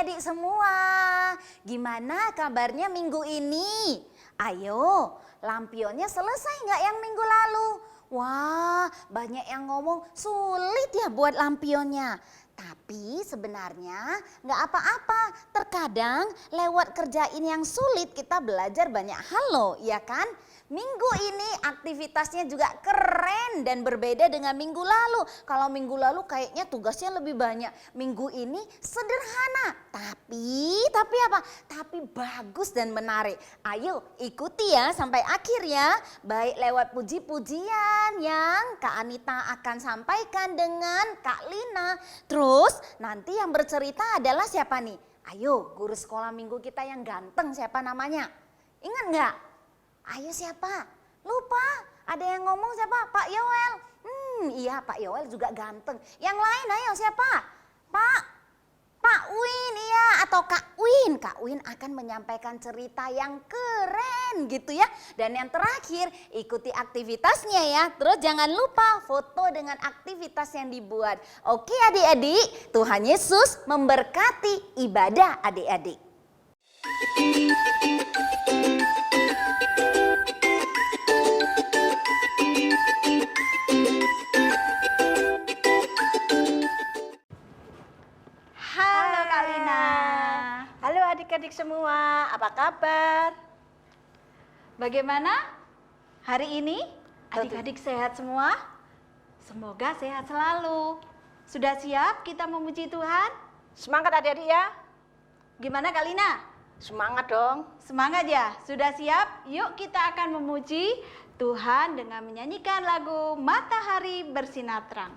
adik-adik semua, gimana kabarnya minggu ini? Ayo, lampionnya selesai nggak yang minggu lalu? Wah, banyak yang ngomong sulit ya buat lampionnya. Tapi sebenarnya nggak apa-apa. Terkadang lewat kerjain yang sulit kita belajar banyak hal loh, ya kan? Minggu ini aktivitasnya juga keren dan berbeda dengan minggu lalu. Kalau minggu lalu kayaknya tugasnya lebih banyak. Minggu ini sederhana, tapi apa? Tapi bagus dan menarik. Ayo ikuti ya sampai akhir ya. Baik lewat puji-pujian yang Kak Anita akan sampaikan dengan Kak Lina. Terus nanti yang bercerita adalah siapa nih? Ayo guru sekolah minggu kita yang ganteng, siapa namanya? Ingat nggak? Ayo siapa? Lupa, ada yang ngomong siapa? Pak Yoel. Iya Pak Yoel juga ganteng. Yang lain ayo siapa? Pak Win, iya, atau Kak Win. Kak Win akan menyampaikan cerita yang keren gitu ya. Dan yang terakhir ikuti aktivitasnya ya. Terus jangan lupa foto dengan aktivitas yang dibuat. Oke adik-adik, Tuhan Yesus memberkati ibadah adik-adik. Adik-adik semua, apa kabar? Bagaimana hari ini? Adik-adik sehat semua? Semoga sehat selalu. Sudah siap kita memuji Tuhan? Semangat adik-adik ya. Gimana Kak Lina? Semangat dong. Semangat ya? Sudah siap? Yuk kita akan memuji Tuhan dengan menyanyikan lagu Matahari Bersinar Terang.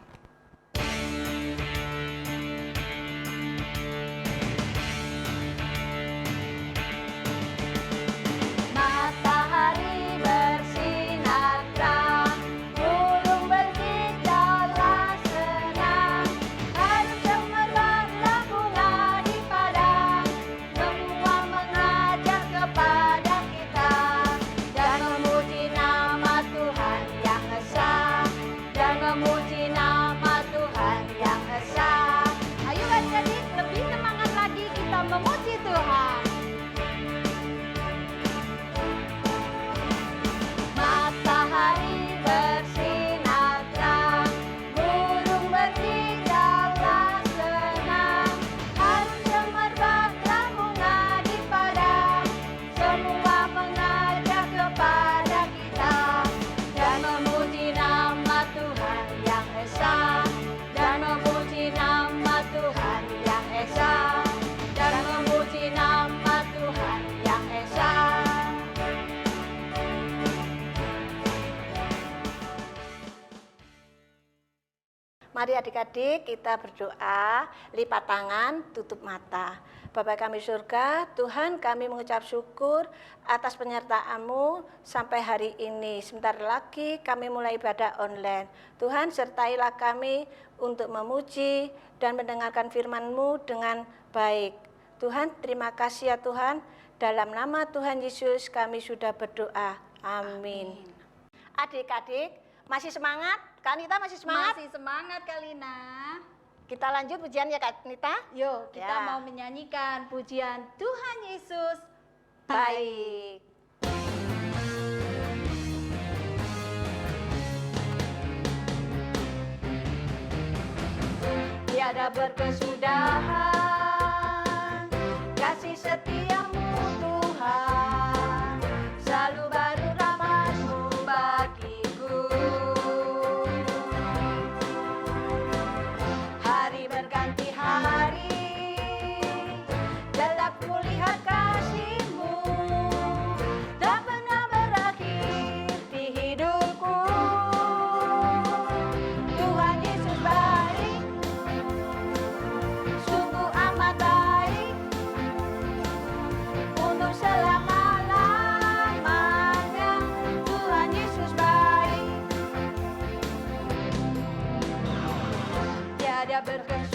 Mari adik-adik kita berdoa, lipat tangan, tutup mata. Bapa kami surga, Tuhan kami mengucap syukur atas penyertaan-Mu sampai hari ini. Sebentar lagi kami mulai ibadah online. Tuhan sertailah kami untuk memuji dan mendengarkan firman-Mu dengan baik. Tuhan terima kasih ya Tuhan, dalam nama Tuhan Yesus kami sudah berdoa. Amin. Adik-adik masih semangat? Kak Nita masih semangat? Masih semangat Kak Lina. Kita lanjut pujian ya Kak Nita? Yuk kita mau menyanyikan pujian Tuhan Yesus baik. Tiada berkesudahan kasih setiamu Tuhan, selalu baru rahmat-Mu bagiku. Hari berganti hari, gelap kulihat kasih-Mu, tak pernah berakhir di hidupku. Tuhan Yesus baik, sungguh amat baik, untuk selama-lamanya. Tuhan Yesus baik, tiada berkesudahan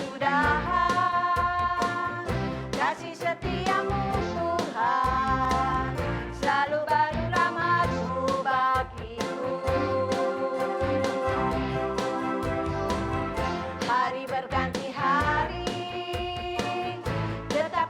kasih setiamu Tuhan, selalu baru rahmat-Mu bagiku. Hari berganti hari, tetap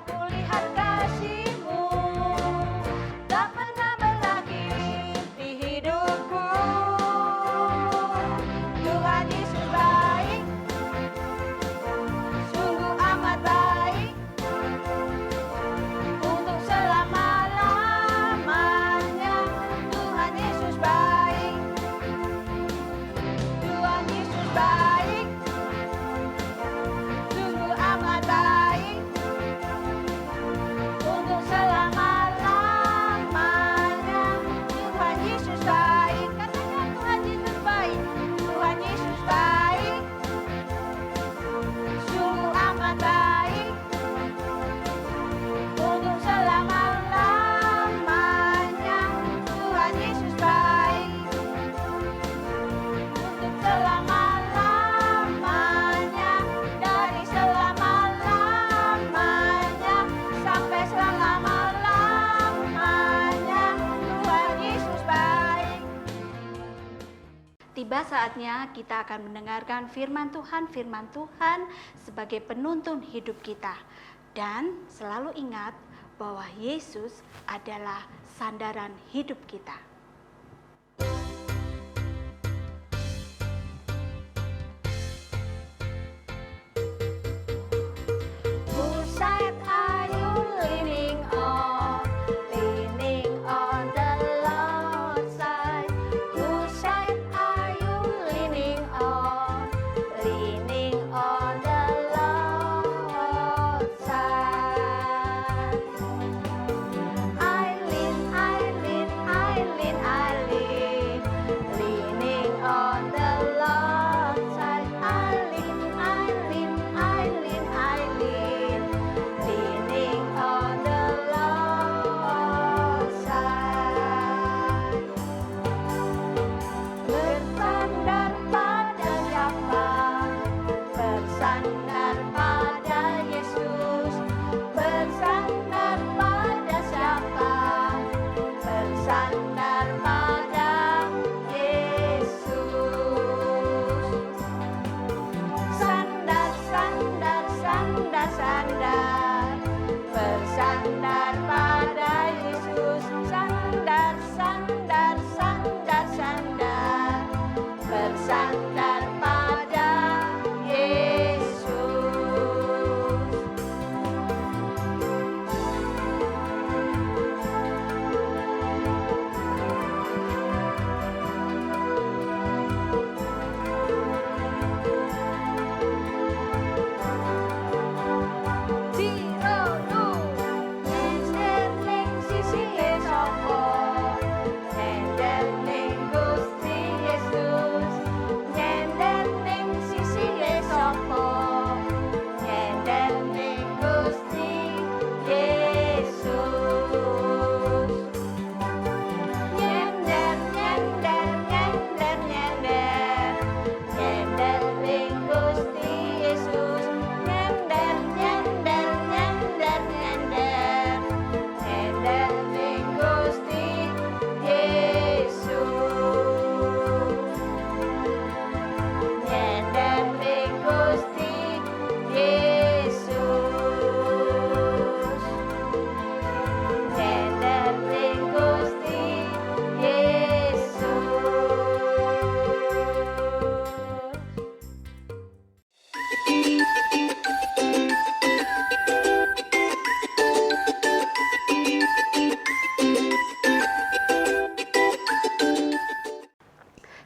tiba saatnya kita akan mendengarkan firman Tuhan sebagai penuntun hidup kita. Dan selalu ingat bahwa Yesus adalah sandaran hidup kita. Whose side are you leaning on? Leaning on the Lord's side. Whose side are you leaning on? Leaning on the Lord's side. I lean, leaning on the Lord's side. I lean, leaning on the Lord's side. Bersandar pada siapa? Bersandar pada Yesus. Bersandar pada siapa? Bersandar pada Yesus. Sandar, sandar, sandar, sandar. Bersandar pada Yesus. Sandar, sandar, sandar, sandar. Bersandar pada Yesus. Cirodu, nyender ning sisi sapa? Nyender ning Gusti Yesus. Nyender ning sisi sapa? Nyender ning Gusti Yesus. Nyender, nyender, nyender, nyender. Nyender ning Gusti Yesus. Nyender, nyender, nyender, nyender. Nyender ning Gusti Yesus. Nyender ning Gusti Yesus. Nyender ning Gusti Yesus.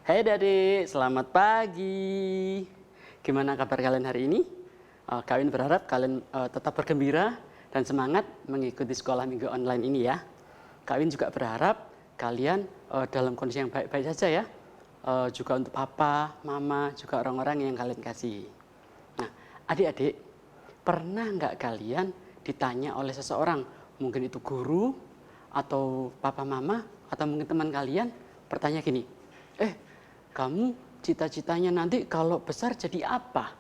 Hai adik, selamat pagi. Gimana kabar kalian hari ini? Kawin berharap kalian tetap bergembira dan semangat mengikuti sekolah minggu online ini ya. Kawin juga berharap kalian dalam kondisi yang baik-baik saja ya. Juga untuk papa, mama, juga orang-orang yang kalian kasih. Nah, adik-adik, pernah nggak kalian ditanya oleh seseorang, mungkin itu guru, atau papa mama, atau mungkin teman kalian, bertanya gini, kamu cita-citanya nanti kalau besar jadi apa?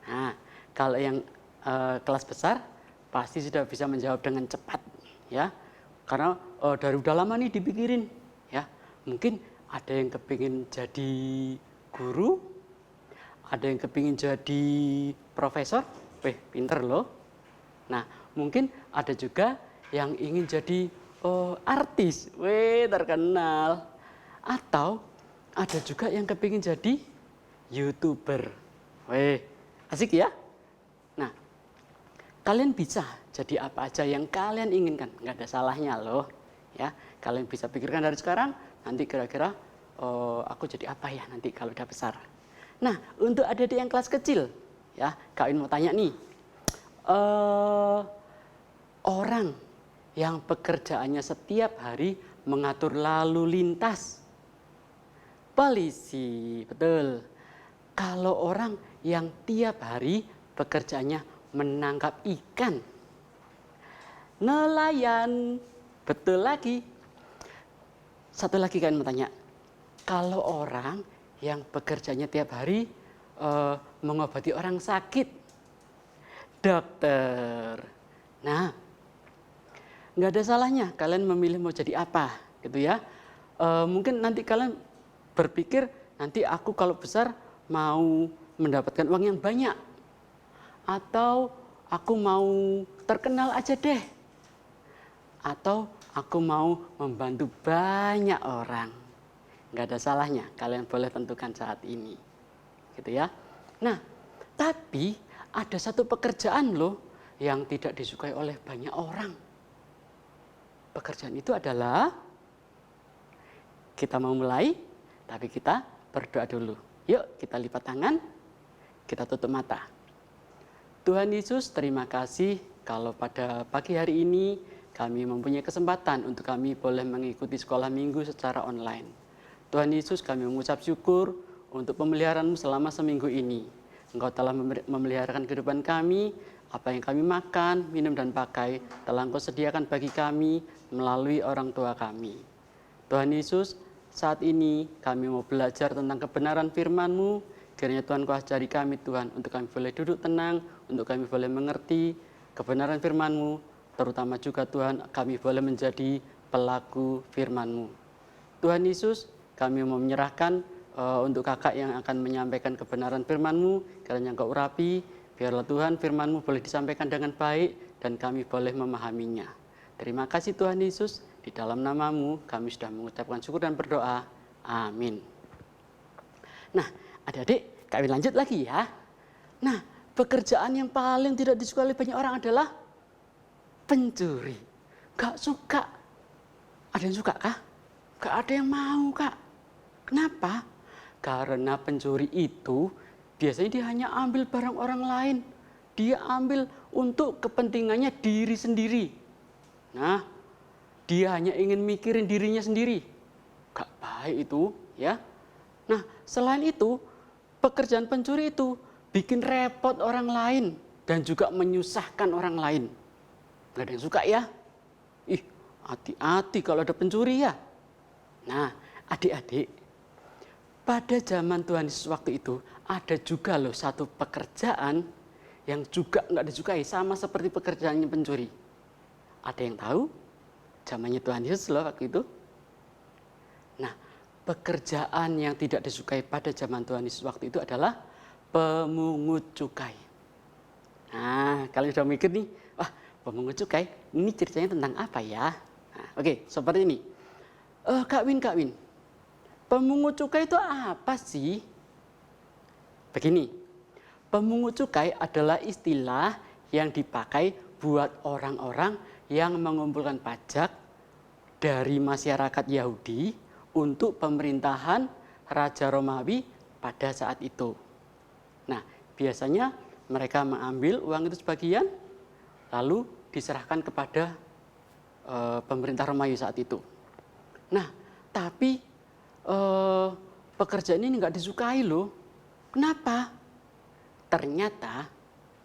Nah, kalau yang kelas besar pasti sudah bisa menjawab dengan cepat, ya. Karena dari udah lama nih dipikirin, ya. Mungkin ada yang kepingin jadi guru, ada yang kepingin jadi profesor, pinter loh. Nah, mungkin ada juga yang ingin jadi artis, terkenal. Atau ada juga yang kepingin jadi YouTuber. Asik ya? Nah, kalian bisa jadi apa aja yang kalian inginkan. Nggak ada salahnya loh. Ya, kalian bisa pikirkan dari sekarang, nanti kira-kira aku jadi apa ya nanti kalau udah besar. Nah, untuk adik-adik yang kelas kecil, ya, Kak Win mau tanya nih. Orang yang pekerjaannya setiap hari mengatur lalu lintas. Polisi, betul. Kalau orang yang tiap hari pekerjaannya menangkap ikan. Nelayan, betul lagi. Satu lagi kan mau tanya, kalau orang yang pekerjaannya tiap hari mengobati orang sakit, dokter. Nah, nggak ada salahnya kalian memilih mau jadi apa, gitu ya. Mungkin nanti kalian berpikir nanti aku kalau besar mau mendapatkan uang yang banyak, atau aku mau terkenal aja deh, atau aku mau membantu banyak orang. Nggak ada salahnya, kalian boleh tentukan saat ini. Gitu ya. Nah, tapi ada satu pekerjaan loh yang tidak disukai oleh banyak orang. Pekerjaan itu adalah, kita mau mulai, tapi kita berdoa dulu. Yuk kita lipat tangan, kita tutup mata. Tuhan Yesus, terima kasih kalau pada pagi hari ini kami mempunyai kesempatan untuk kami boleh mengikuti sekolah minggu secara online. Tuhan Yesus, kami mengucap syukur untuk pemeliharaan-Mu selama seminggu ini. Engkau telah memeliharakan kehidupan kami, apa yang kami makan, minum, dan pakai telah Engkau sediakan bagi kami melalui orang tua kami. Tuhan Yesus, saat ini kami mau belajar tentang kebenaran firman-Mu. Kiranya Tuhan Kau ajari kami Tuhan, untuk kami boleh duduk tenang, untuk kami boleh mengerti kebenaran firman-Mu, terutama juga Tuhan kami boleh menjadi pelaku firman-Mu. Tuhan Yesus, kami mau menyerahkan untuk kakak yang akan menyampaikan kebenaran firman-Mu, kiranya Engkau urapi, biarlah Tuhan firman-Mu boleh disampaikan dengan baik dan kami boleh memahaminya. Terima kasih Tuhan Yesus, di dalam nama-Mu kami sudah mengucapkan syukur dan berdoa. Amin. Nah, adik-adik, kami lanjut lagi ya. Nah, pekerjaan yang paling tidak disukai oleh banyak orang adalah pencuri. Gak suka. Ada yang suka kah? Gak ada yang mau kak. Kenapa? Karena pencuri itu biasanya dia hanya ambil barang orang lain. Dia ambil untuk kepentingannya diri sendiri. Nah, dia hanya ingin mikirin dirinya sendiri. Gak baik itu ya. Nah, selain itu, pekerjaan pencuri itu bikin repot orang lain dan juga menyusahkan orang lain. Gak ada yang suka ya. Ih, hati-hati kalau ada pencuri ya. Nah, adik-adik, pada zaman Tuhan Yesus waktu itu ada juga loh satu pekerjaan yang juga nggak disukai, sama seperti pekerjaannya pencuri. Ada yang tahu? Zamannya Tuhan Yesus loh waktu itu. Nah, pekerjaan yang tidak disukai pada zaman Tuhan Yesus waktu itu adalah pemungut cukai. Nah, kalian sudah mikir nih, wah pemungut cukai, ini ceritanya tentang apa ya? Nah, oke, seperti ini. Kak Win, pemungut cukai itu apa sih? Begini, pemungut cukai adalah istilah yang dipakai buat orang-orang yang mengumpulkan pajak dari masyarakat Yahudi untuk pemerintahan Raja Romawi pada saat itu. Nah, biasanya mereka mengambil uang itu sebagian, lalu diserahkan kepada pemerintah Romawi saat itu. Nah, tapi pekerjaan ini nggak disukai loh. Kenapa? Ternyata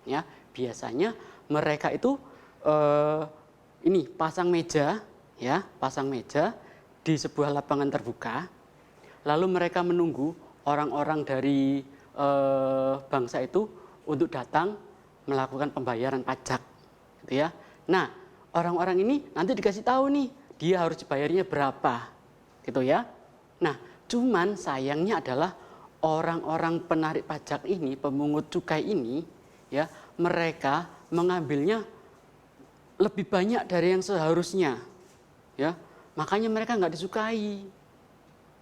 ya biasanya mereka itu ini pasang meja di sebuah lapangan terbuka. Lalu mereka menunggu orang-orang dari bangsa itu untuk datang melakukan pembayaran pajak, gitu ya. Nah, orang-orang ini nanti dikasih tahu nih dia harus dibayarnya berapa, gitu ya. Nah, cuman sayangnya adalah orang-orang penarik pajak ini, pemungut cukai ini, ya, mereka mengambilnya lebih banyak dari yang seharusnya, ya. Makanya mereka nggak disukai.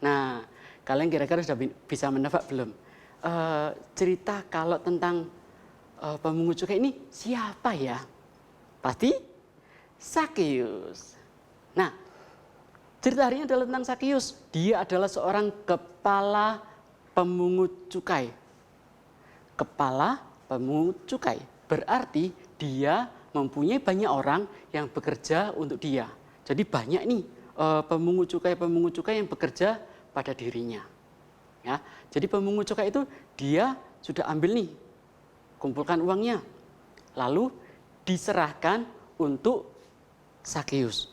Nah, kalian kira-kira sudah bisa menebak belum? Cerita kalau tentang pemungut cukai ini siapa ya? Pasti Sakeus. Nah, cerita hari ini adalah tentang Sakeus. Dia adalah seorang kepala pemungut cukai. Kepala pemungut cukai berarti dia mempunyai banyak orang yang bekerja untuk dia. Jadi banyak nih pemungut cukai yang bekerja pada dirinya. Ya, jadi pemungut cukai itu dia sudah ambil nih, kumpulkan uangnya, lalu diserahkan untuk Sakeus.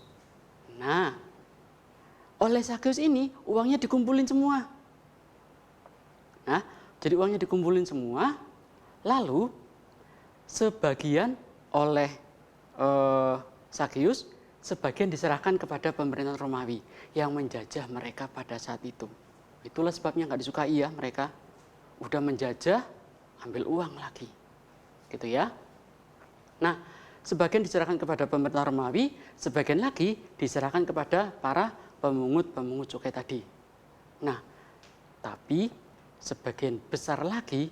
Nah, oleh Sakeus ini uangnya dikumpulin semua. Nah, jadi uangnya dikumpulin semua, lalu sebagian oleh Sakeus, sebagian diserahkan kepada pemerintah Romawi yang menjajah mereka pada saat itu. Itulah sebabnya nggak disukai ya mereka. Udah menjajah, ambil uang lagi. Gitu ya. Nah, sebagian diserahkan kepada pemerintah Romawi, sebagian lagi diserahkan kepada para pemungut cukai tadi. Nah, tapi sebagian besar lagi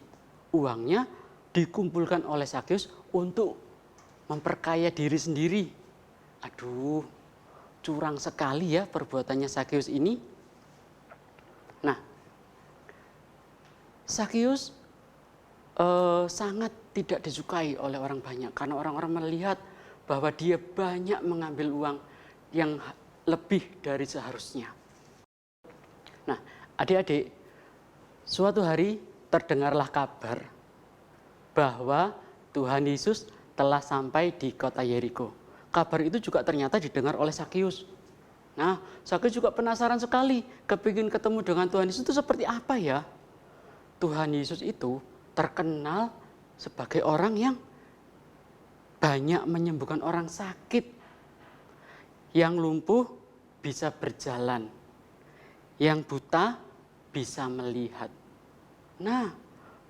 uangnya dikumpulkan oleh Sakeus untuk memperkaya diri sendiri. Aduh, curang sekali ya perbuatannya Sakeus ini. Nah, Sakeus sangat tidak disukai oleh orang banyak karena orang-orang melihat bahwa dia banyak mengambil uang yang lebih dari seharusnya. Nah, adik-adik, suatu hari terdengarlah kabar bahwa Tuhan Yesus telah sampai di kota Yeriko. Kabar itu juga ternyata didengar oleh Sakeus. Nah, Sakeus juga penasaran sekali, kepingin ketemu dengan Tuhan Yesus itu seperti apa ya? Tuhan Yesus itu terkenal sebagai orang yang banyak menyembuhkan orang sakit. Yang lumpuh bisa berjalan. Yang buta bisa melihat. Nah,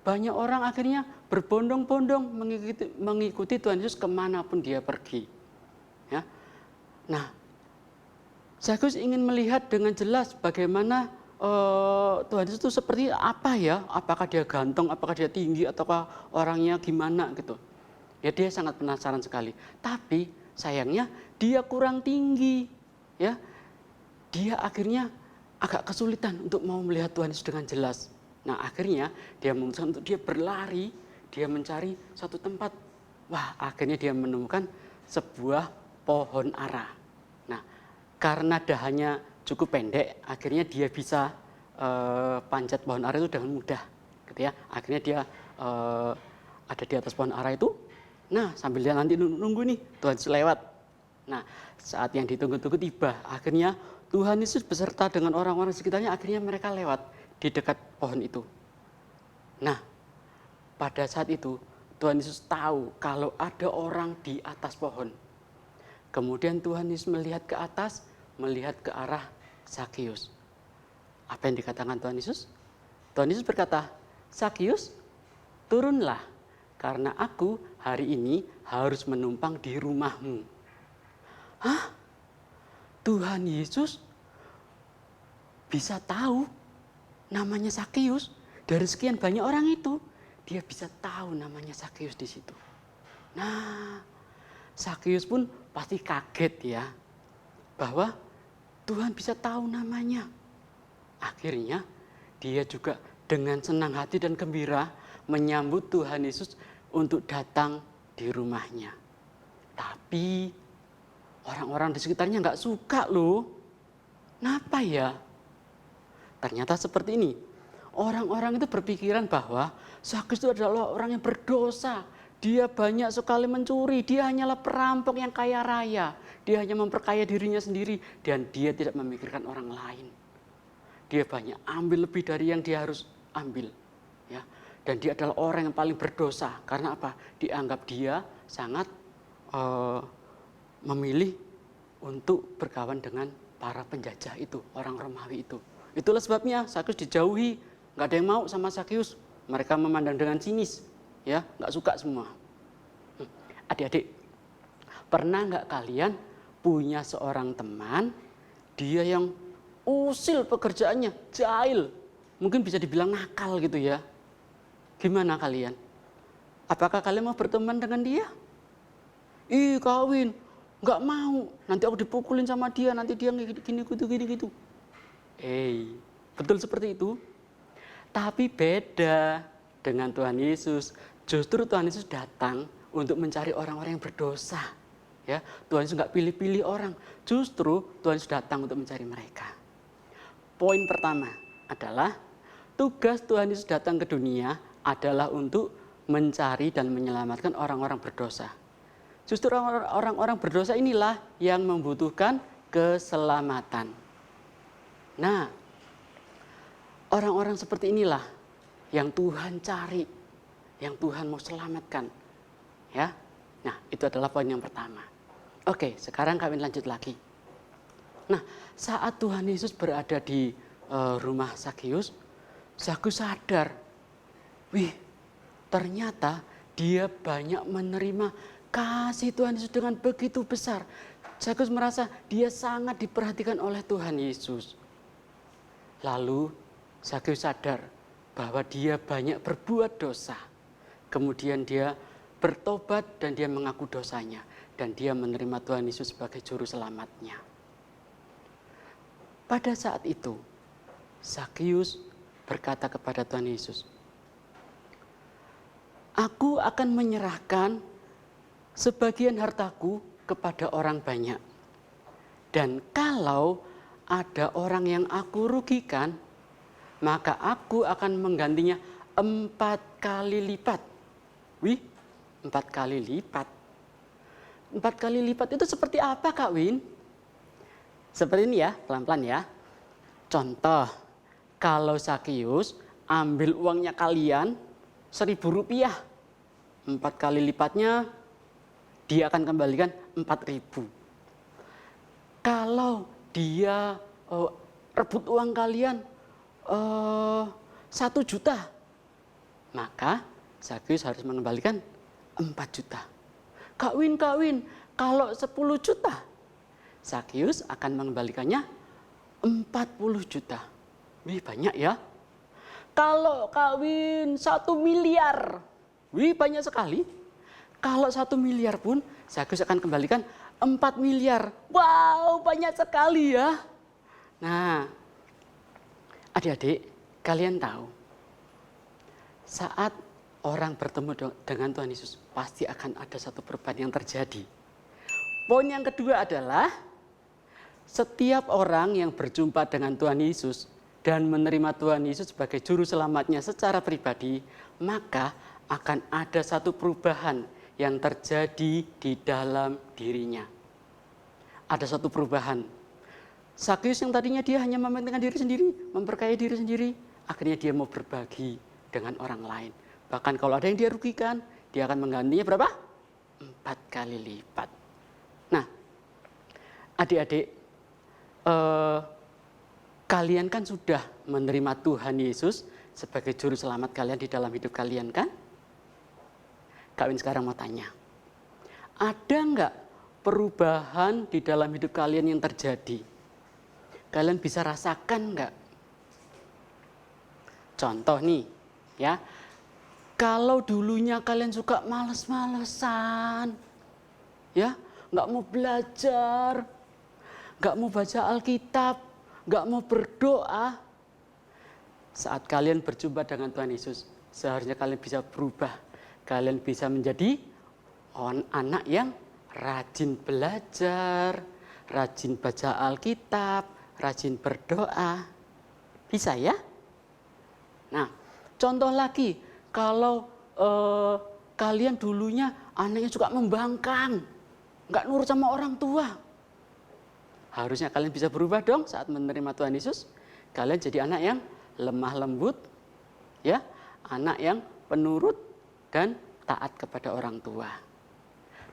banyak orang akhirnya berbondong-bondong mengikuti Tuhan Yesus kemanapun dia pergi. Ya. Nah, Sakeus ingin melihat dengan jelas bagaimana Tuhan Yesus itu seperti apa ya? Apakah dia ganteng, apakah dia tinggi, ataukah orangnya gimana gitu. Ya dia sangat penasaran sekali. Tapi sayangnya dia kurang tinggi. Ya, dia akhirnya agak kesulitan untuk mau melihat Tuhan Yesus dengan jelas. Nah akhirnya dia memutuskan untuk dia berlari, dia mencari suatu tempat. Wah akhirnya dia menemukan sebuah pohon ara. Nah karena dahannya cukup pendek, akhirnya dia bisa panjat pohon ara itu dengan mudah, gitu ya. Akhirnya dia ada di atas pohon ara itu. Nah sambil dia nanti nunggu nih Tuhan Yesus lewat. Nah saat yang ditunggu-tunggu tiba, akhirnya Tuhan Yesus beserta dengan orang-orang sekitarnya akhirnya mereka lewat di dekat pohon itu. Nah pada saat itu Tuhan Yesus tahu kalau ada orang di atas pohon. Kemudian Tuhan Yesus melihat ke atas, melihat ke arah Sakeus. Apa yang dikatakan Tuhan Yesus? Tuhan Yesus berkata, Sakeus, turunlah karena aku hari ini harus menumpang di rumahmu. Hah? Tuhan Yesus bisa tahu namanya Sakeus dari sekian banyak orang itu. Dia bisa tahu namanya Sakeus di situ. Nah, Sakeus pun pasti kaget ya bahwa Tuhan bisa tahu namanya. Akhirnya dia juga dengan senang hati dan gembira menyambut Tuhan Yesus untuk datang di rumahnya. Tapi orang-orang di sekitarnya nggak suka loh. Kenapa ya? Ternyata seperti ini. Orang-orang itu berpikiran bahwa Sakeus itu adalah orang yang berdosa. Dia banyak sekali mencuri, dia hanyalah perampok yang kaya raya. Dia hanya memperkaya dirinya sendiri dan dia tidak memikirkan orang lain. Dia banyak ambil lebih dari yang dia harus ambil. Ya. Dan dia adalah orang yang paling berdosa. Karena apa? Dianggap dia sangat memilih untuk berkawan dengan para penjajah itu, orang Romawi itu. Itulah sebabnya Sakeus dijauhi, nggak ada yang mau sama Sakeus. Mereka memandang dengan sinis, ya, nggak suka semua. Adik-adik, pernah nggak kalian punya seorang teman, dia yang usil pekerjaannya, jahil, mungkin bisa dibilang nakal gitu ya. Gimana kalian? Apakah kalian mau berteman dengan dia? Ih kawin, nggak mau. Nanti aku dipukulin sama dia, nanti dia gini gitu. Betul seperti itu. Tapi beda dengan Tuhan Yesus. Justru Tuhan Yesus datang untuk mencari orang-orang yang berdosa. Ya, Tuhan Yesus nggak pilih-pilih orang. Justru Tuhan Yesus datang untuk mencari mereka. Poin pertama adalah tugas Tuhan Yesus datang ke dunia adalah untuk mencari dan menyelamatkan orang-orang berdosa. Justru orang-orang berdosa inilah yang membutuhkan keselamatan. Nah, orang-orang seperti inilah yang Tuhan cari, yang Tuhan mau selamatkan. Ya, nah itu adalah poin yang pertama. Oke, sekarang kami lanjut lagi. Nah, saat Tuhan Yesus berada di rumah Sakeus, Sakeus sadar, wih, ternyata dia banyak menerima kasih Tuhan Yesus dengan begitu besar. Sakeus merasa dia sangat diperhatikan oleh Tuhan Yesus. Lalu Sakeus sadar bahwa dia banyak berbuat dosa. Kemudian dia bertobat dan dia mengaku dosanya. Dan dia menerima Tuhan Yesus sebagai juru selamatnya. Pada saat itu, Sakeus berkata kepada Tuhan Yesus, "Aku akan menyerahkan sebagian hartaku kepada orang banyak. Dan kalau ada orang yang aku rugikan, maka aku akan menggantinya 4 kali lipat." Wih, 4 kali lipat. 4 kali lipat itu seperti apa, Kak Win? Seperti ini ya, pelan-pelan ya. Contoh, kalau Sakeus ambil uangnya kalian 1.000 rupiah, 4 kali lipatnya dia akan kembalikan 4.000. Kalau dia rebut uang kalian 1 juta, maka Sakeus harus mengembalikan 4 juta. Kak Win, kalau 10 juta, Sakeus akan mengembalikannya 40 juta. Wih, banyak ya. Kalau Kak Win 1 miliar, wih banyak sekali. Kalau 1 miliar pun, Sakeus akan kembalikan 4 miliar. Wow, banyak sekali ya. Nah, adik-adik, kalian tahu, saat orang bertemu dengan Tuhan Yesus, pasti akan ada satu perubahan yang terjadi. Poin yang kedua adalah, setiap orang yang berjumpa dengan Tuhan Yesus dan menerima Tuhan Yesus sebagai juru selamatnya secara pribadi, maka akan ada satu perubahan yang terjadi di dalam dirinya. Ada satu perubahan. Sakeus yang tadinya dia hanya mementingkan diri sendiri, memperkaya diri sendiri, akhirnya dia mau berbagi dengan orang lain. Bahkan kalau ada yang dia rugikan, dia akan menggantinya berapa? 4 kali lipat. Nah, adik-adik, kalian kan sudah menerima Tuhan Yesus sebagai juru selamat kalian di dalam hidup kalian kan? Kak Win sekarang mau tanya, ada enggak perubahan di dalam hidup kalian yang terjadi? Kalian bisa rasakan enggak? Contoh nih, ya. Kalau dulunya kalian suka males-malesan, ya, nggak mau belajar, nggak mau baca Alkitab, nggak mau berdoa, saat kalian berjumpa dengan Tuhan Yesus, seharusnya kalian bisa berubah. Kalian bisa menjadi anak yang rajin belajar, rajin baca Alkitab, rajin berdoa. Bisa ya? Nah, contoh lagi. Kalau kalian dulunya anaknya suka membangkang, nggak nurut sama orang tua, harusnya kalian bisa berubah dong saat menerima Tuhan Yesus. Kalian jadi anak yang lemah lembut, ya, anak yang penurut dan taat kepada orang tua.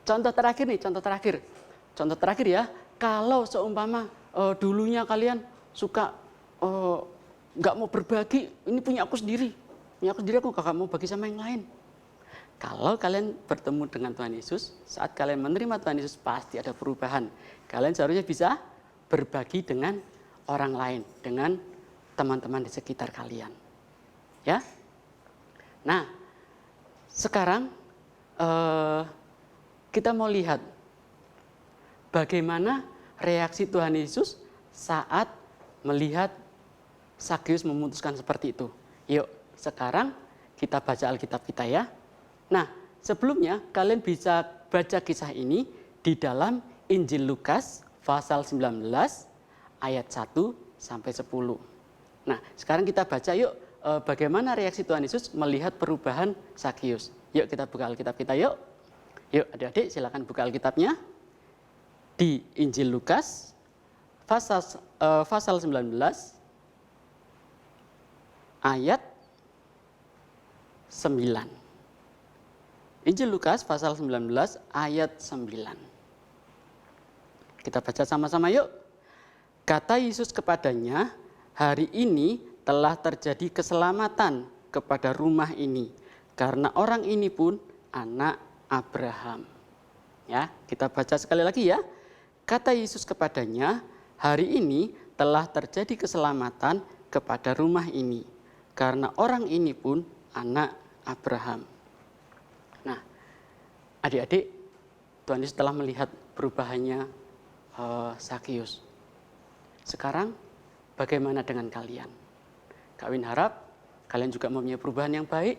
Contoh terakhir ya. Kalau seumpama dulunya kalian suka nggak mau berbagi, ini punya aku sendiri, aku gak mau bagi sama yang lain. Kalau kalian bertemu dengan Tuhan Yesus, saat kalian menerima Tuhan Yesus, pasti ada perubahan. Kalian seharusnya bisa berbagi dengan orang lain, dengan teman-teman di sekitar kalian. Ya. Nah, sekarang kita mau lihat bagaimana reaksi Tuhan Yesus saat melihat Sakeus memutuskan seperti itu. Yuk, sekarang kita baca Alkitab kita ya. Nah, sebelumnya kalian bisa baca kisah ini di dalam Injil Lukas pasal 19 ayat 1 sampai 10. Nah, sekarang kita baca yuk bagaimana reaksi Tuhan Yesus melihat perubahan Sakeus. Yuk kita buka Alkitab kita yuk. Yuk adik-adik silakan buka Alkitabnya. Di Injil Lukas pasal 19 ayat 9. Injil Lukas pasal 19 ayat 9. Kita baca sama-sama yuk. Kata Yesus kepadanya, hari ini telah terjadi keselamatan kepada rumah ini, karena orang ini pun anak Abraham. Ya, kita baca sekali lagi ya. Kata Yesus kepadanya, hari ini telah terjadi keselamatan kepada rumah ini, karena orang ini pun anak Abraham. Nah, adik-adik, Tuhan Yesus telah melihat perubahannya Zakius. Sekarang bagaimana dengan kalian? Kak Win harap kalian juga mempunyai perubahan yang baik.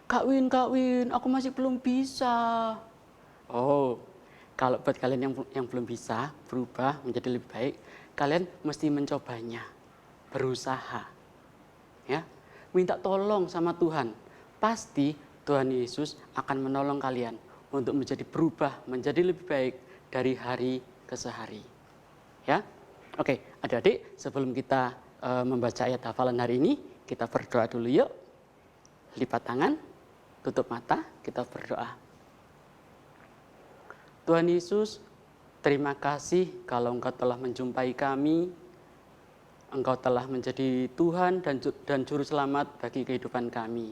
Kak Win, aku masih belum bisa. Oh, kalau buat kalian yang belum bisa berubah menjadi lebih baik, kalian mesti mencobanya, berusaha. Ya, minta tolong sama Tuhan. Pasti Tuhan Yesus akan menolong kalian untuk menjadi berubah, menjadi lebih baik dari hari ke sehari. Ya, oke, adik-adik, sebelum kita membaca ayat hafalan hari ini, kita berdoa dulu yuk. Lipat tangan, tutup mata, kita berdoa. Tuhan Yesus, terima kasih kalau Engkau telah menjumpai kami. Engkau telah menjadi Tuhan dan Juru Selamat bagi kehidupan kami.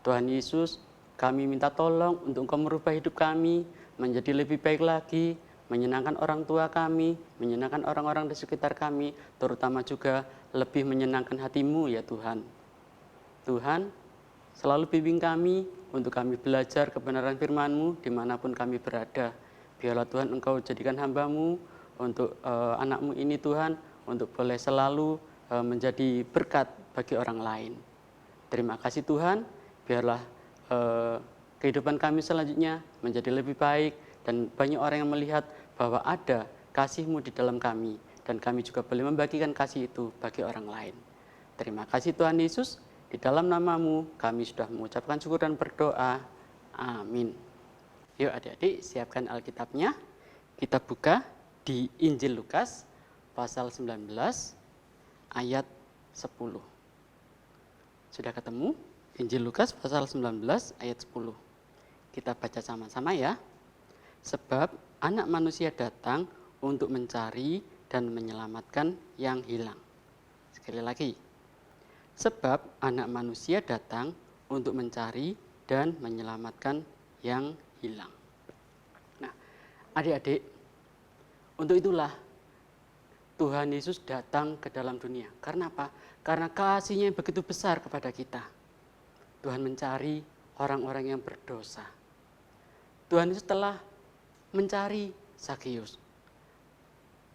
Tuhan Yesus, kami minta tolong untuk Engkau merubah hidup kami menjadi lebih baik lagi, menyenangkan orang tua kami, menyenangkan orang-orang di sekitar kami, terutama juga lebih menyenangkan hati-Mu ya Tuhan. Tuhan, selalu bimbing kami untuk kami belajar kebenaran firman-Mu dimanapun kami berada. Biarlah Tuhan Engkau jadikan hamba-Mu untuk anak-Mu ini Tuhan, untuk boleh selalu menjadi berkat bagi orang lain. Terima kasih Tuhan, biarlah kehidupan kami selanjutnya menjadi lebih baik dan banyak orang yang melihat bahwa ada kasih-Mu di dalam kami dan kami juga boleh membagikan kasih itu bagi orang lain. Terima kasih Tuhan Yesus, di dalam nama-Mu kami sudah mengucapkan syukur dan berdoa. Amin. Yuk adik-adik siapkan Alkitabnya. Kita buka di Injil Lukas pasal 19 ayat 10. Sudah ketemu? Injil Lukas pasal 19 ayat 10. Kita baca sama-sama ya. Sebab anak manusia datang untuk mencari dan menyelamatkan yang hilang. Sekali lagi. Sebab anak manusia datang untuk mencari dan menyelamatkan yang hilang. Nah, adik-adik, untuk itulah Tuhan Yesus datang ke dalam dunia. Karena apa? Karena kasih-Nya yang begitu besar kepada kita. Tuhan mencari orang-orang yang berdosa. Tuhan Yesus telah mencari Zakius.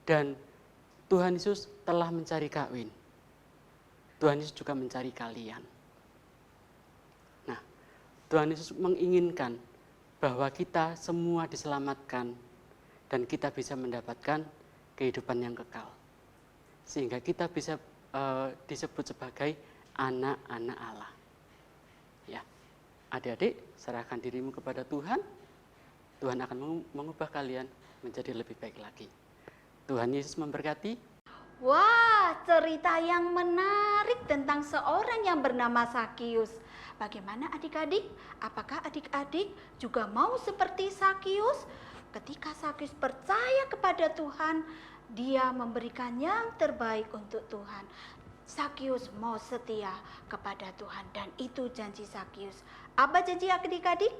Dan Tuhan Yesus telah mencari Kak Win. Tuhan Yesus juga mencari kalian. Nah, Tuhan Yesus menginginkan bahwa kita semua diselamatkan dan kita bisa mendapatkan kehidupan yang kekal. Sehingga kita bisa disebut sebagai anak-anak Allah. Ya, adik-adik, serahkan dirimu kepada Tuhan. Tuhan akan mengubah kalian menjadi lebih baik lagi. Tuhan Yesus memberkati. Wah, cerita yang menarik tentang seorang yang bernama Zakius. Bagaimana adik-adik? Apakah adik-adik juga mau seperti Zakius? Ketika Zakius percaya kepada Tuhan, dia memberikan yang terbaik untuk Tuhan. Zakius mau setia kepada Tuhan dan itu janji Zakius. Apa janji adik-adik?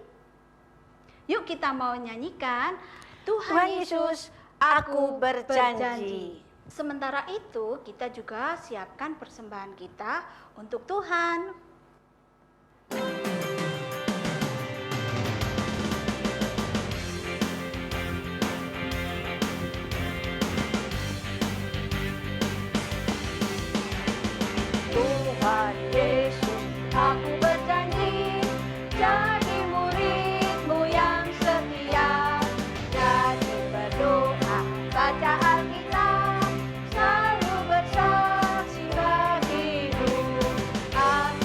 Yuk kita mau nyanyikan Tuhan Yesus, aku berjanji. Sementara itu kita juga siapkan persembahan kita untuk Tuhan. Tuhan Yesus, aku berjanji jadi murid-Mu yang setia. Jadi berdoa, baca Alkitab, selalu bersaksi bagimu. Akan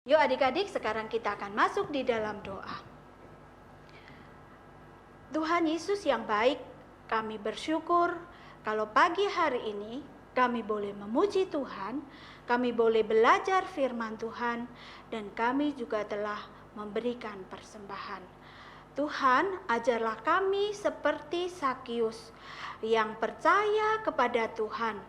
Yuk adik-adik, sekarang kita akan masuk di dalam doa. Tuhan Yesus yang baik, kami bersyukur kalau pagi hari ini kami boleh memuji Tuhan, kami boleh belajar firman Tuhan, dan kami juga telah memberikan persembahan. Tuhan, ajarlah kami seperti Sakius yang percaya kepada Tuhan.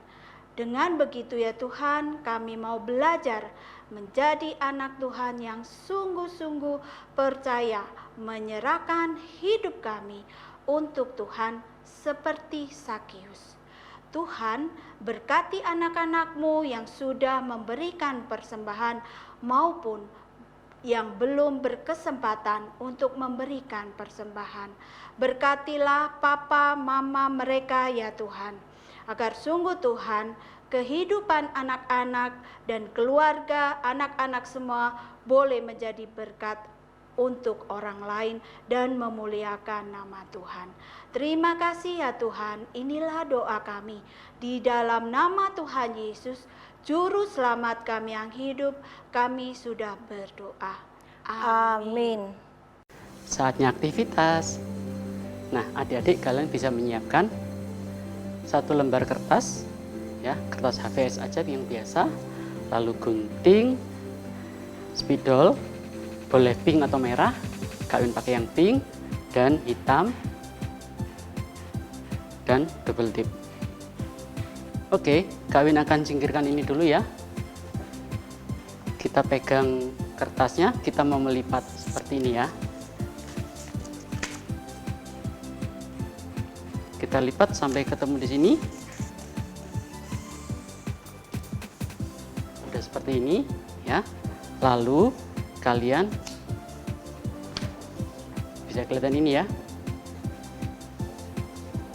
Dengan begitu ya Tuhan, kami mau belajar menjadi anak Tuhan yang sungguh-sungguh percaya menyerahkan hidup kami untuk Tuhan seperti Sakius. Tuhan, berkati anak-anak-Mu yang sudah memberikan persembahan maupun yang belum berkesempatan untuk memberikan persembahan. Berkatilah papa, mama mereka ya Tuhan, agar sungguh Tuhan, kehidupan anak-anak dan keluarga anak-anak semua boleh menjadi berkat untuk orang lain dan memuliakan nama Tuhan. Terima kasih ya Tuhan, inilah doa kami. Di dalam nama Tuhan Yesus, Juru Selamat kami yang hidup, kami sudah berdoa. Amin. Saatnya aktivitas. Nah, adik-adik kalian bisa menyiapkan satu lembar kertas, ya, kertas HVS aja yang biasa, lalu gunting, spidol, boleh pink atau merah, Kak Win pakai yang pink dan hitam, dan double tip. Oke, Kak Win akan singkirkan ini dulu ya. Kita pegang kertasnya, kita mau melipat seperti ini ya. Kita lipat sampai ketemu di sini. Udah seperti ini ya. Lalu kalian bisa kelihatan ini ya.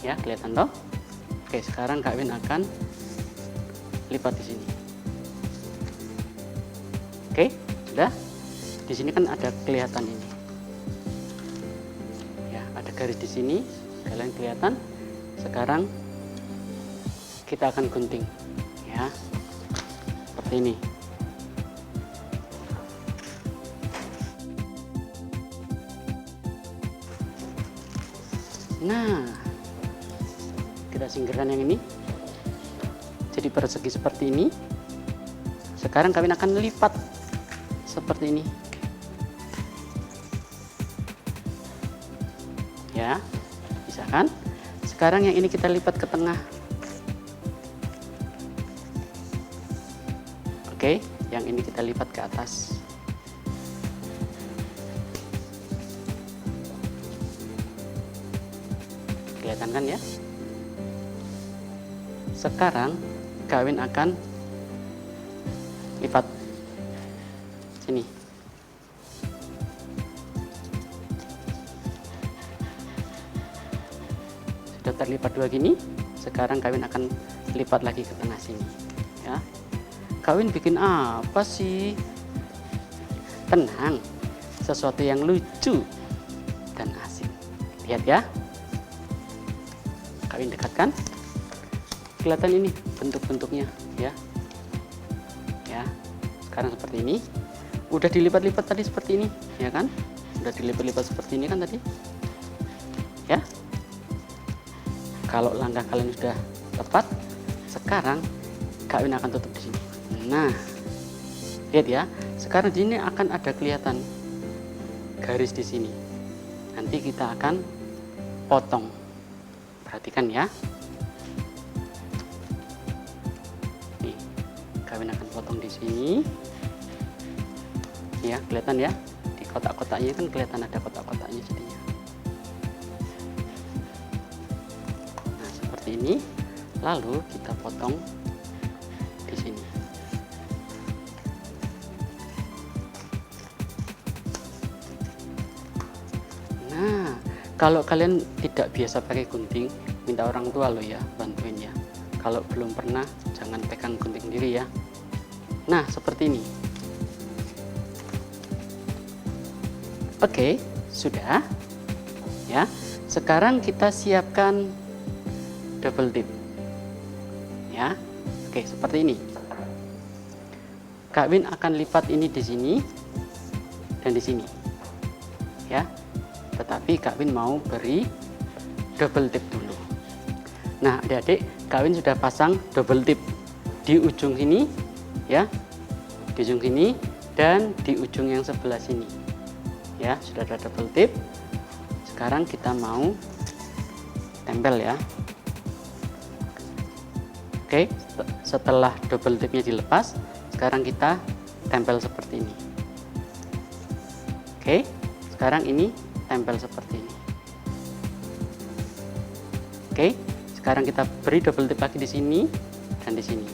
Ya, kelihatan toh? Oke, sekarang Kak Win akan lipat di sini. Oke, sudah. Di sini kan ada kelihatan ini. Ya, ada garis di sini. Kalian kelihatan. Sekarang kita akan gunting ya. Seperti ini. Nah, kita singkirkan yang ini jadi persegi seperti ini. Sekarang kalian akan lipat seperti ini ya, bisa kan? Sekarang yang ini kita lipat ke tengah. Oke, yang ini kita lipat ke atas. Kelihatan kan ya? Sekarang Kak Win akan lipat sini. Sudah terlipat dua gini. Sekarang Kak Win akan lipat lagi ke tengah sini ya. Kak Win bikin apa sih? Tenang, sesuatu yang lucu dan asik. Lihat ya. Kak Win dekatkan. Kelihatan ini bentuk-bentuknya ya. Ya. Sekarang seperti ini. Udah dilipat-lipat tadi seperti ini, ya kan? Udah dilipat-lipat seperti ini kan tadi. Ya. Kalau langkah kalian sudah tepat, sekarang Kak Win akan tutup di sini. Nah, lihat ya. Sekarang di sini akan ada kelihatan garis di sini. Nanti kita akan potong. Perhatikan ya. Nih, Kak Win akan potong di sini. Ya, kelihatan ya. Di kotak-kotaknya kan kelihatan ada kotak-kotaknya jadinya. Nah, seperti ini. Lalu kita potong di sini. Nah, kalau kalian tidak biasa pakai gunting, minta orang tua lo ya bantuin ya. Kalau belum pernah, jangan pegang gunting sendiri ya. Nah, seperti ini. Oke, sudah. Ya. Sekarang kita siapkan double tip. Ya. Oke, seperti ini. Kak Win akan lipat ini di sini dan di sini, ya. Tetapi Kak Win mau beri double tip dulu. Nah, adik-adik, Kak Win sudah pasang double tip di ujung sini, ya, di ujung sini dan di ujung yang sebelah sini, ya. Sudah ada double tip. Sekarang kita mau tempel, ya. Oke, setelah double tipnya dilepas, sekarang kita tempel seperti ini. Oke, sekarang ini tempel seperti ini. Oke, sekarang kita beri double tip lagi di sini dan di sini.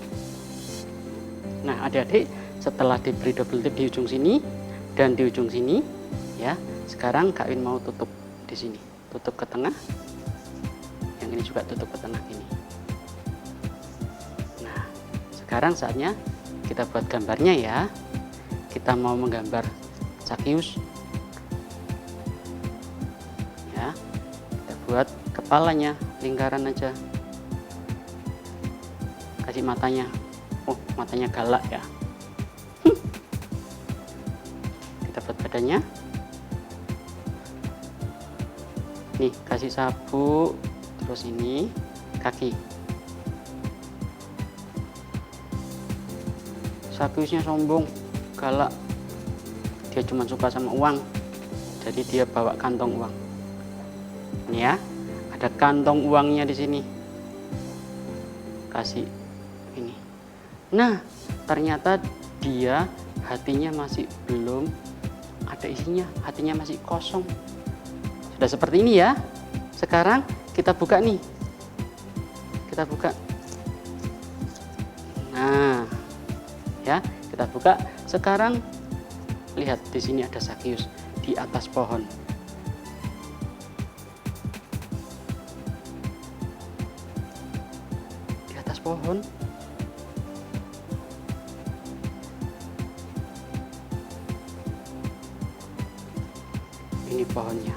Nah, adik-adik, setelah diberi double tip di ujung sini dan di ujung sini, ya, sekarang Kak Win mau tutup di sini, tutup ke tengah. Yang ini juga tutup ke tengah ini. Nah, sekarang saatnya kita buat gambarnya, ya. Kita mau menggambar Zakius, ya. Kita buat kepalanya, lingkaran aja. Kasih matanya. Oh, matanya galak, ya. Kita buat badannya. Nih, kasih sabuk. Terus ini kaki. Zakiusnya sombong, galak. Dia cuma suka sama uang. Jadi dia bawa kantong uang. Ini, ya. Ada kantong uangnya di sini. Kasih ini. Nah, ternyata dia hatinya masih belum ada isinya, hatinya masih kosong. Sudah seperti ini, ya. Sekarang kita buka nih. Kita buka. Nah, ya, kita buka. Sekarang lihat di sini ada Zakius di atas pohon. Di atas pohon. Ini pohonnya.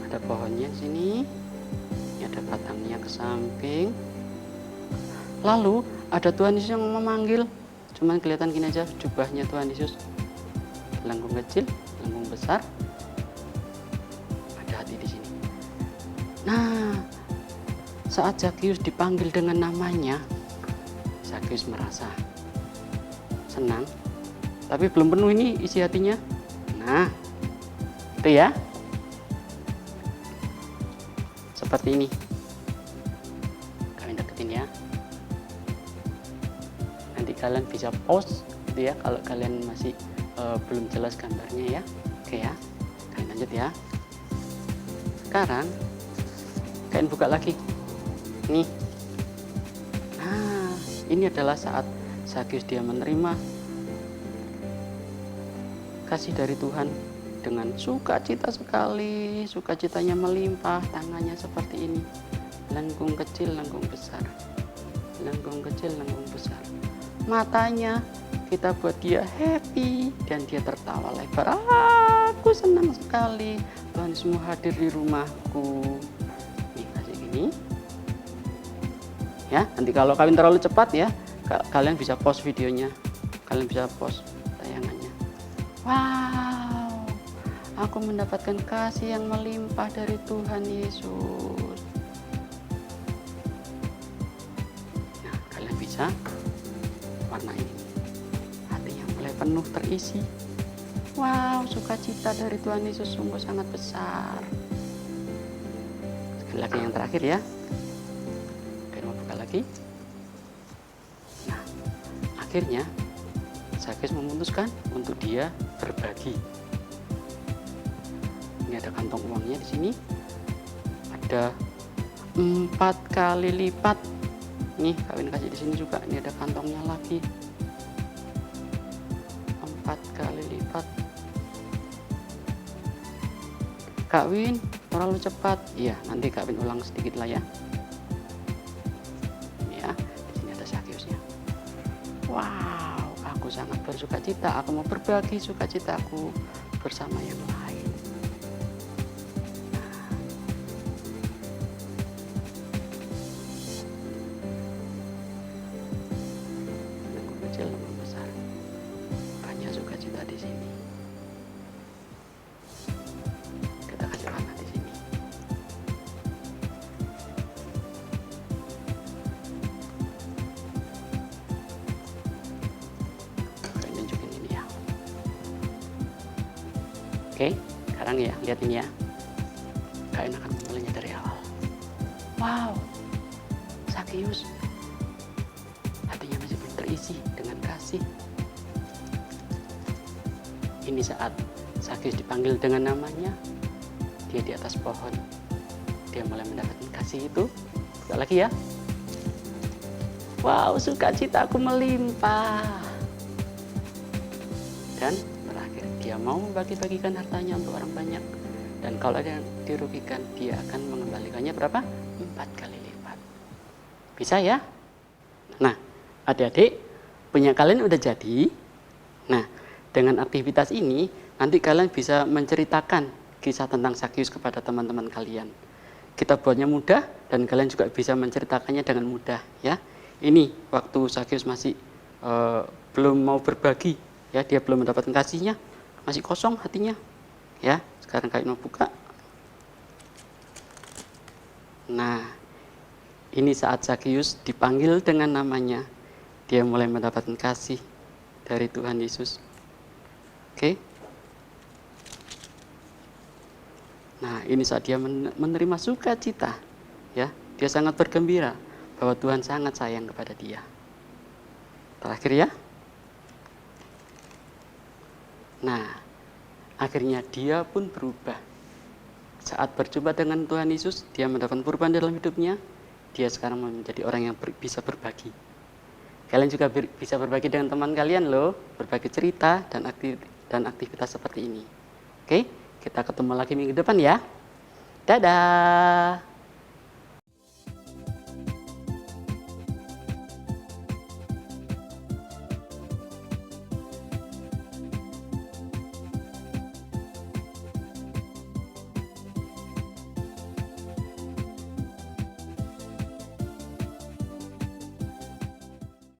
Ada pohonnya di sini. Ini ada batangnya ke samping. Lalu ada Tuhan Yesus yang memanggil. Cuman kelihatan gini aja jubahnya Tuhan Yesus. Lengkung kecil, lengkung besar. Ada hati di sini. Nah, saat Zakius dipanggil dengan namanya, Zakius merasa senang. Tapi belum penuh ini isi hatinya. Nah, itu, ya. Seperti ini. Kalian deketin, ya. Nanti kalian bisa pause gitu, ya, kalau kalian masih belum jelas gambarnya, ya. Oke, ya. Kalian lanjut, ya. Sekarang kalian buka lagi. Nih. Nah, ini adalah saat Zakius dia menerima kasih dari Tuhan dengan sukacita sekali. Sukacitanya melimpah, tangannya seperti ini. Lengkung kecil, lengkung besar. Lengkung kecil, lengkung besar. Matanya kita buat dia happy dan dia tertawa lebar. Aku senang sekali Tuhan semua hadir di rumahku. Nih, kasih gini. Ya, nanti kalau kalian terlalu cepat, ya, kalian bisa pause videonya. Kalian bisa pause tayangannya. Wow, aku mendapatkan kasih yang melimpah dari Tuhan Yesus. Nah, kalian bisa warna ini. Hatinya mulai penuh terisi. Wow, sukacita dari Tuhan Yesus sungguh sangat besar. Sekali lagi yang terakhir, ya. Oke, mau buka lagi. Nah, akhirnya Zakius memutuskan untuk dia berbagi. Ini ada kantong uangnya di sini. Ada 4 kali lipat. Nih, Kak Win kasih di sini juga. Ini ada kantongnya lagi. 4 kali lipat. Kak Win terlalu cepat. Iya, nanti Kak Win ulang sedikit lah, ya. Ini, ya, di sini ada Zakiusnya. Wow, aku sangat bersukacita. Aku mau berbagi sukacitaku bersama yang lain. Nah. Oke, sekarang ya, lihat ini ya. Kalian akan memulainya dari awal. Wow, Sakeus hatinya masih belum terisi dengan kasih. Ini saat Sakeus dipanggil dengan namanya, dia di atas pohon. Dia mulai mendapatkan kasih itu. Buka lagi ya. Wow, sukacitaku melimpah. Dan terakhir, dia mau membagi-bagikan hartanya untuk orang banyak. Dan kalau ada yang dirugikan, dia akan mengembalikannya berapa? 4 kali lipat. Bisa ya? Nah, adik-adik, punya kalian udah jadi. Nah, dengan aktivitas ini, nanti kalian bisa menceritakan kisah tentang Sakeus kepada teman-teman kalian. Kita buatnya mudah, dan kalian juga bisa menceritakannya dengan mudah, ya. Ini waktu Sakeus masih belum mau berbagi, ya, dia belum mendapatkan kasihnya, masih kosong hatinya, ya. Sekarang kalian mau buka. Nah, ini saat Sakeus dipanggil dengan namanya, dia mulai mendapatkan kasih dari Tuhan Yesus. Oke. Nah, ini saat dia menerima sukacita, ya, dia sangat bergembira bahwa Tuhan sangat sayang kepada dia. Terakhir ya. Nah, akhirnya dia pun berubah. Saat berjumpa dengan Tuhan Yesus, dia mendapatkan perubahan dalam hidupnya. Dia sekarang menjadi orang yang bisa berbagi. Kalian juga bisa berbagi dengan teman kalian loh, berbagi cerita dan aktivitas seperti ini. Oke, kita ketemu lagi minggu depan ya. Dadah.